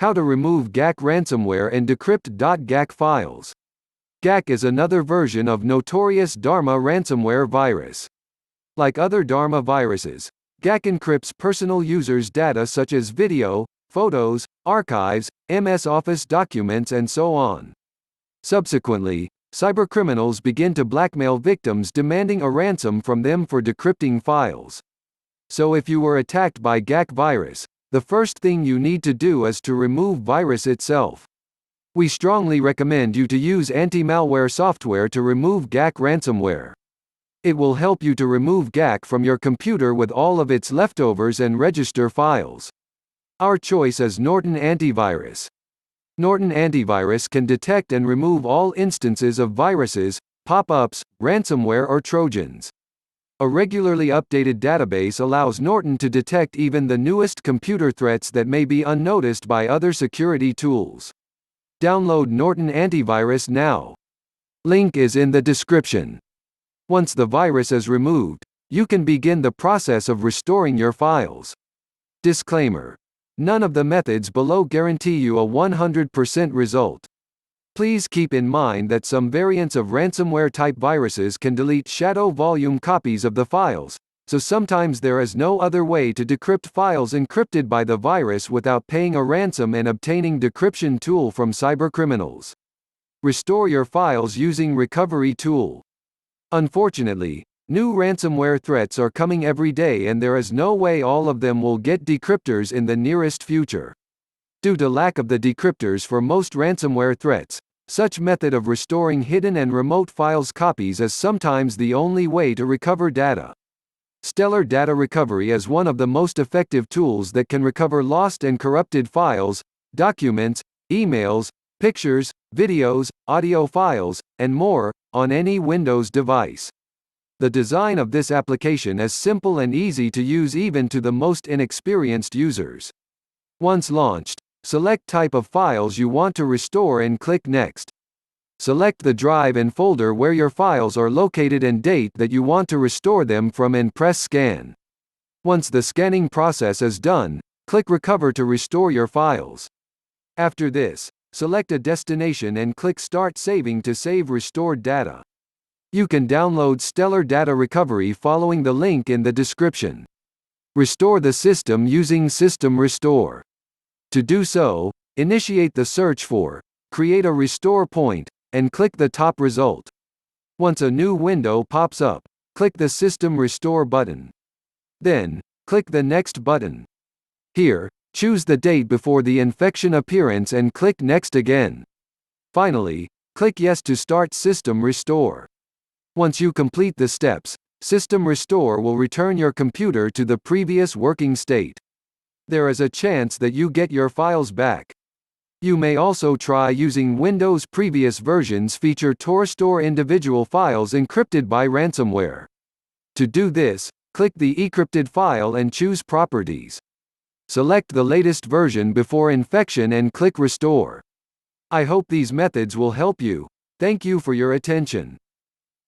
How to remove GAC ransomware and decrypt.gac files. GAC is another version of notorious DHARMA ransomware virus. Like other DHARMA viruses, GAC encrypts personal users' data such as video, photos, archives, MS Office documents and so on. Subsequently, cybercriminals begin to blackmail victims demanding a ransom from them for decrypting files. So if you were attacked by GAC virus, the first thing you need to do is to remove virus itself. We strongly recommend you to use anti-malware software to remove GAC ransomware. It will help you to remove GAC from your computer with all of its leftovers and register files. Our choice is Norton Antivirus. Norton Antivirus can detect and remove all instances of viruses, pop-ups, ransomware or Trojans. A regularly updated database allows Norton to detect even the newest computer threats that may be unnoticed by other security tools. Download Norton Antivirus now. Link is in the description. Once the virus is removed, you can begin the process of restoring your files. Disclaimer: none of the methods below guarantee you a 100% result. Please keep in mind that some variants of ransomware-type viruses can delete shadow volume copies of the files, so sometimes there is no other way to decrypt files encrypted by the virus without paying a ransom and obtaining decryption tool from cybercriminals. Restore your files using recovery tool. Unfortunately, new ransomware threats are coming every day and there is no way all of them will get decryptors in the nearest future. Due to lack of the decryptors for most ransomware threats, such method of restoring hidden and remote files copies is sometimes the only way to recover data. Stellar Data Recovery is one of the most effective tools that can recover lost and corrupted files, documents, emails, pictures, videos, audio files, and more, on any Windows device. The design of this application is simple and easy to use even to the most inexperienced users. Once launched, select type of files you want to restore and click Next. Select the drive and folder where your files are located and date that you want to restore them from and press Scan. Once the scanning process is done, click Recover to restore your files. After this, select a destination and click Start Saving to save restored data. You can download Stellar Data Recovery following the link in the description. Restore the system using System Restore. To do so, initiate the search for Create a Restore Point, and click the top result. Once a new window pops up, click the System Restore button. Then, click the Next button. Here, choose the date before the infection appearance and click Next again. Finally, click Yes to start System Restore. Once you complete the steps, System Restore will return your computer to the previous working state. There is a chance that you get your files back. You may also try using Windows previous versions feature to restore individual files encrypted by ransomware. To do this, click the encrypted file and choose Properties. Select the latest version before infection and click Restore. I hope these methods will help you. Thank you for your attention.